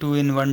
2-in-1